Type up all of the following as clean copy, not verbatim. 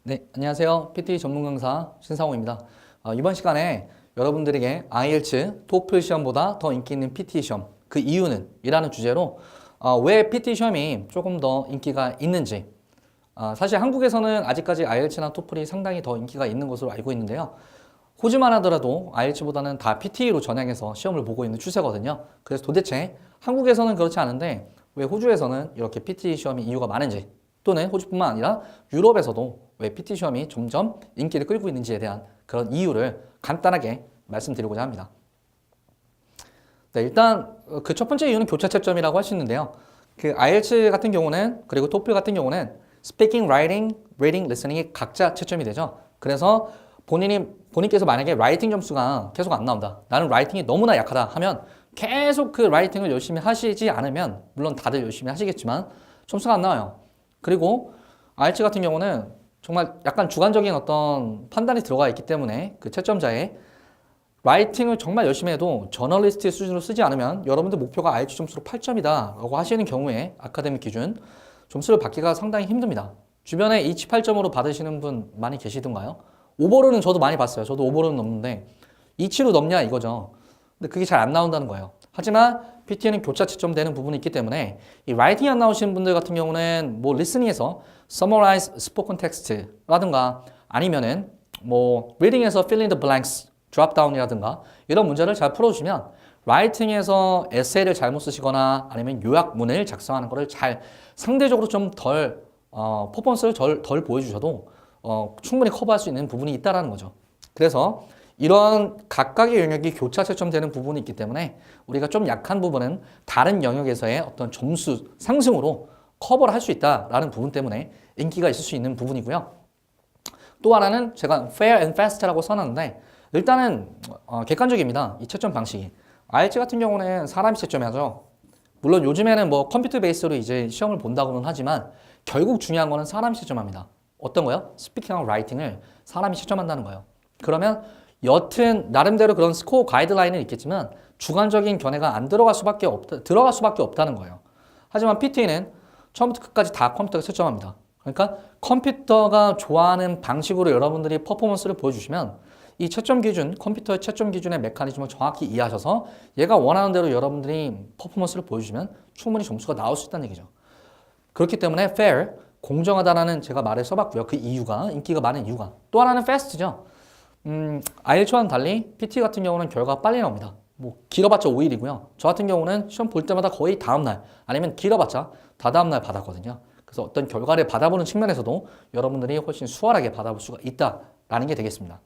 네, 안녕하세요. PT 전문 강사 신상호입니다. 이번 시간에 여러분들에게 IELTS, 토플 시험보다 더 인기 있는 PT 시험, 그 이유는? 이라는 주제로 왜 PT 시험이 조금 더 인기가 있는지, 사실 한국에서는 아직까지 IELTS나 토플이 상당히 더 인기가 있는 것으로 알고 있는데요. 호주만 하더라도 IELTS보다는 다 PT로 전향해서 시험을 보고 있는 추세거든요. 그래서 도대체 한국에서는 그렇지 않은데 왜 호주에서는 이렇게 PT 시험이 이유가 많은지, 또는 호주뿐만 아니라 유럽에서도 왜 PT 시험이 점점 인기를 끌고 있는지에 대한 그런 이유를 간단하게 말씀드리고자 합니다. 네, 일단 그 첫 번째 이유는 교차 채점이라고 할 수 있는데요. 그 IELTS 같은 경우는, 그리고 토플 같은 경우는 Speaking, Writing, Reading, Listening이 각자 채점이 되죠. 그래서 본인께서 만약에 라이팅 점수가 계속 안 나온다, 나는 라이팅이 너무나 약하다 하면 계속 그 라이팅을 열심히 하시지 않으면, 물론 다들 열심히 하시겠지만 점수가 안 나와요. 그리고 IELTS 같은 경우는 정말 약간 주관적인 어떤 판단이 들어가 있기 때문에 그 채점자의 라이팅을 정말 열심히 해도 저널리스트 수준으로 쓰지 않으면 여러분들 목표가 IELTS 점수로 8점이다 라고 하시는 경우에 아카데믹 기준 점수를 받기가 상당히 힘듭니다. 주변에 이치 8점으로 받으시는 분 많이 계시던가요? 오버로는 저도 많이 봤어요. 저도 오버로는 넘는데 이치로 넘냐 이거죠. 근데 그게 잘 안 나온다는 거예요. 하지만 PT는 교차 채점되는 부분이 있기 때문에 이 라이팅이 안 나오시는 분들 같은 경우는 뭐 리스닝에서 summarize spoken text라든가 아니면은 뭐 reading에서 fill in the blanks, drop down이라든가 이런 문제를 잘 풀어주시면 라이팅에서 에세이를 잘못 쓰시거나 아니면 요약문을 작성하는 거를 잘 상대적으로 좀 덜 퍼포먼스를 덜 보여주셔도 충분히 커버할 수 있는 부분이 있다라는 거죠. 그래서 이런 각각의 영역이 교차 채점되는 부분이 있기 때문에 우리가 좀 약한 부분은 다른 영역에서의 어떤 점수 상승으로 커버를 할 수 있다라는 부분 때문에 인기가 있을 수 있는 부분이고요. 또 하나는 제가 fair and fast라고 써놨는데 일단은 객관적입니다. 이 채점 방식이. IELTS 같은 경우는 사람이 채점하죠. 물론 요즘에는 뭐 컴퓨터 베이스로 이제 시험을 본다고는 하지만 결국 중요한 거는 사람이 채점합니다. 어떤 거요? 스피킹하고 라이팅을 사람이 채점한다는 거예요. 그러면 여튼 나름대로 그런 스코어 가이드라인은 있겠지만 주관적인 견해가 안 들어갈 수밖에 없다는 거예요. 하지만 PT는 처음부터 끝까지 다 컴퓨터가 채점합니다. 그러니까 컴퓨터가 좋아하는 방식으로 여러분들이 퍼포먼스를 보여주시면 이 채점 기준, 컴퓨터의 채점 기준의 메커니즘을 정확히 이해하셔서 얘가 원하는 대로 여러분들이 퍼포먼스를 보여주시면 충분히 점수가 나올 수 있다는 얘기죠. 그렇기 때문에 fair, 공정하다라는 제가 말을 써봤고요. 그 이유가, 인기가 많은 이유가. 또 하나는 fast죠. IELTS와는 달리 PT 같은 경우는 결과가 빨리 나옵니다. 뭐 길어봤자 5일이고요. 저 같은 경우는 시험 볼 때마다 거의 다음날 아니면 길어봤자 다다음날 받았거든요. 그래서 어떤 결과를 받아보는 측면에서도 여러분들이 훨씬 수월하게 받아볼 수가 있다라는 게 되겠습니다.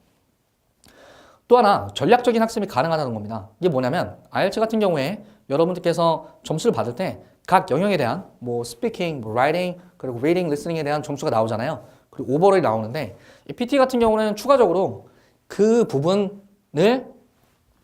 또 하나 전략적인 학습이 가능하다는 겁니다. 이게 뭐냐면 IELTS 같은 경우에 여러분들께서 점수를 받을 때 각 영역에 대한 뭐 스피킹, 뭐 라이팅, 그리고 리딩, 리스닝에 대한 점수가 나오잖아요. 그리고 오버롤이 나오는데 이 PT 같은 경우는 추가적으로 그 부분을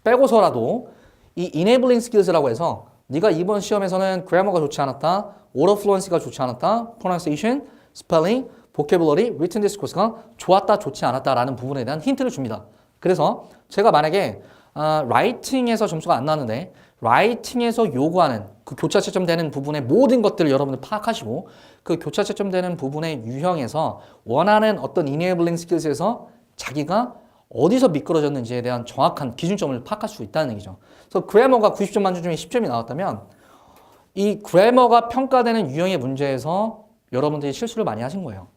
빼고서라도 이 enabling skills라고 해서 네가 이번 시험에서는 그래머가 좋지 않았다, oral fluency가 좋지 않았다, pronunciation, spelling, vocabulary, written discourse가 좋았다, 좋지 않았다라는 부분에 대한 힌트를 줍니다. 그래서 제가 만약에 라이팅에서 점수가 안 나왔는데 라이팅에서 요구하는 그 교차 채점되는 부분의 모든 것들을 여러분들 파악하시고 그 교차 채점되는 부분의 유형에서 원하는 어떤 enabling skills에서 자기가 어디서 미끄러졌는지에 대한 정확한 기준점을 파악할 수 있다는 얘기죠. 그래서 그래머가 90점 만점 중에 10점이 나왔다면 이 그래머가 평가되는 유형의 문제에서 여러분들이 실수를 많이 하신 거예요.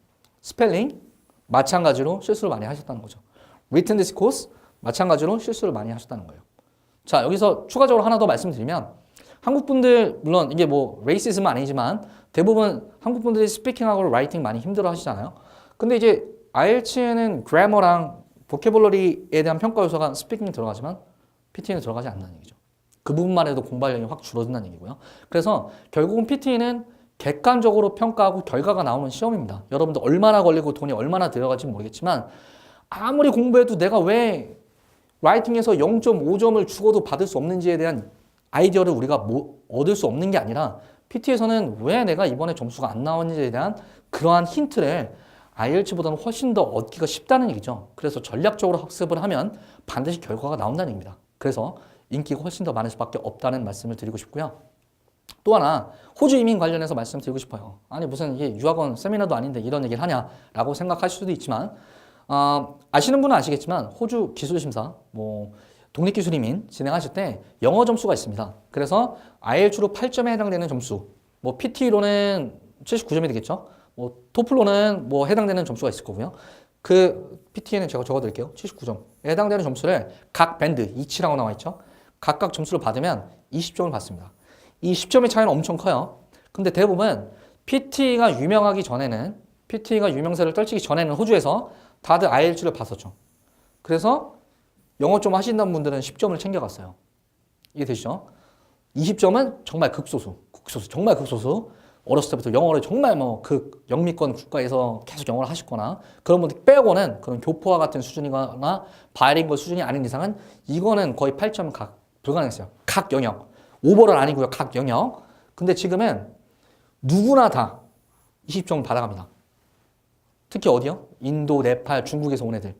스펠링 마찬가지로 실수를 많이 하셨다는 거죠. written discourse 마찬가지로 실수를 많이 하셨다는 거예요. 자, 여기서 추가적으로 하나 더 말씀드리면 한국 분들 물론 이게 뭐 레이시즘은 아니지만 대부분 한국 분들이 스피킹하고 라이팅 많이 힘들어 하시잖아요. 근데 이제 IELTS에는 그래머랑 보캐블러리에 대한 평가 요소가 스피킹이 들어가지만 PT는 들어가지 않는다는 얘기죠. 그 부분만 해도 공부량이 확 줄어든다는 얘기고요. 그래서 결국은 PT는 객관적으로 평가하고 결과가 나오는 시험입니다. 여러분들 얼마나 걸리고 돈이 얼마나 들어갈지 모르겠지만 아무리 공부해도 내가 왜 라이팅에서 0.5점을 죽어도 받을 수 없는지에 대한 아이디어를 우리가 얻을 수 없는 게 아니라 PT에서는 왜 내가 이번에 점수가 안 나왔는지에 대한 그러한 힌트를 IELTS보다는 훨씬 더 얻기가 쉽다는 얘기죠. 그래서 전략적으로 학습을 하면 반드시 결과가 나온다는 얘기입니다. 그래서 인기가 훨씬 더 많을 수밖에 없다는 말씀을 드리고 싶고요. 또 하나 호주 이민 관련해서 말씀드리고 싶어요. 아니 무슨 이게 유학원 세미나도 아닌데 이런 얘기를 하냐라고 생각하실 수도 있지만 아시는 분은 아시겠지만 호주 기술심사 뭐 독립기술이민 진행하실 때 영어 점수가 있습니다. 그래서 IELTS로 8점에 해당되는 점수, 뭐 PT로는 79점이 되겠죠. 뭐 토플로는 뭐 해당되는 점수가 있을 거고요. 그 PT에는 제가 적어드릴게요. 79점에 해당되는 점수를 각 밴드 2치라고 나와 있죠. 각각 점수를 받으면 20점을 받습니다. 이 10점의 차이는 엄청 커요. 근데 대부분 PT가 유명하기 전에는 PT가 유명세를 떨치기 전에는 호주에서 다들 IELTS를 봤었죠. 그래서 영어 좀 하신다는 분들은 10점을 챙겨갔어요. 이게 되시죠? 20점은 정말 극소수, 정말 극소수. 어렸을 때부터 영어를 정말 뭐 그 영미권 국가에서 계속 영어를 하셨거나 그런 분들 빼고는 그런 교포와 같은 수준이거나 바이링걸 수준이 아닌 이상은 이거는 거의 8점 각 불가능했어요. 각 영역. 오버럴 아니고요. 각 영역. 근데 지금은 누구나 다 20점 받아갑니다. 특히 어디요? 인도, 네팔, 중국에서 온 애들.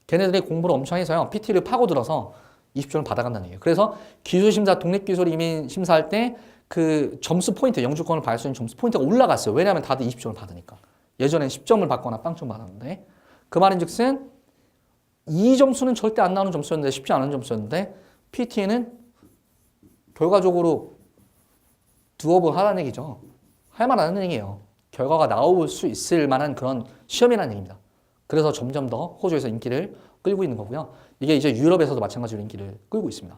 걔네들이 공부를 엄청 해서요. PT를 파고들어서 20점을 받아간다는 얘기예요. 그래서 기술심사, 독립기술 이민 심사할 때 그 점수 포인트, 영주권을 받을 수 있는 점수 포인트가 올라갔어요. 왜냐하면 다들 20점을 받으니까. 예전엔 10점을 받거나 빵점 받았는데 그 말인즉슨 이 점수는 절대 안 나오는 점수였는데 쉽지 않은 점수였는데 PT는 결과적으로 두업을 하라는 얘기죠. 할 만하는 얘기예요. 결과가 나올 수 있을 만한 그런 시험이라는 얘기입니다. 그래서 점점 더 호주에서 인기를 끌고 있는 거고요. 이게 이제 유럽에서도 마찬가지로 인기를 끌고 있습니다.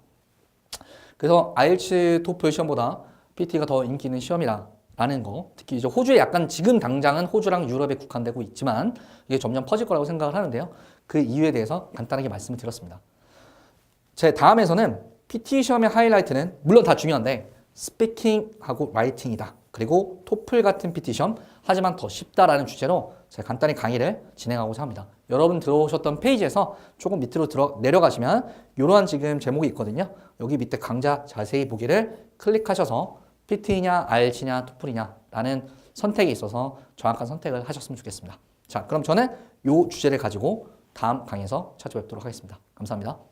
그래서 IELTS, 토플 시험보다 PT가 더 인기 있는 시험이라는 거. 특히 이제 호주에 약간 지금 당장은 호주랑 유럽에 국한되고 있지만 이게 점점 퍼질 거라고 생각을 하는데요. 그 이유에 대해서 간단하게 말씀을 드렸습니다. 제 다음에서는 PT 시험의 하이라이트는 물론 다 중요한데 스피킹하고 라이팅이다. 그리고 토플 같은 PT 시험 하지만 더 쉽다라는 주제로 제가 간단히 강의를 진행하고자 합니다. 여러분 들어오셨던 페이지에서 조금 밑으로 내려가시면 이러한 지금 제목이 있거든요. 여기 밑에 강좌 자세히 보기를 클릭하셔서 PT냐, IELTS냐, 토플이냐 라는 선택이 있어서 정확한 선택을 하셨으면 좋겠습니다. 자, 그럼 저는 이 주제를 가지고 다음 강의에서 찾아뵙도록 하겠습니다. 감사합니다.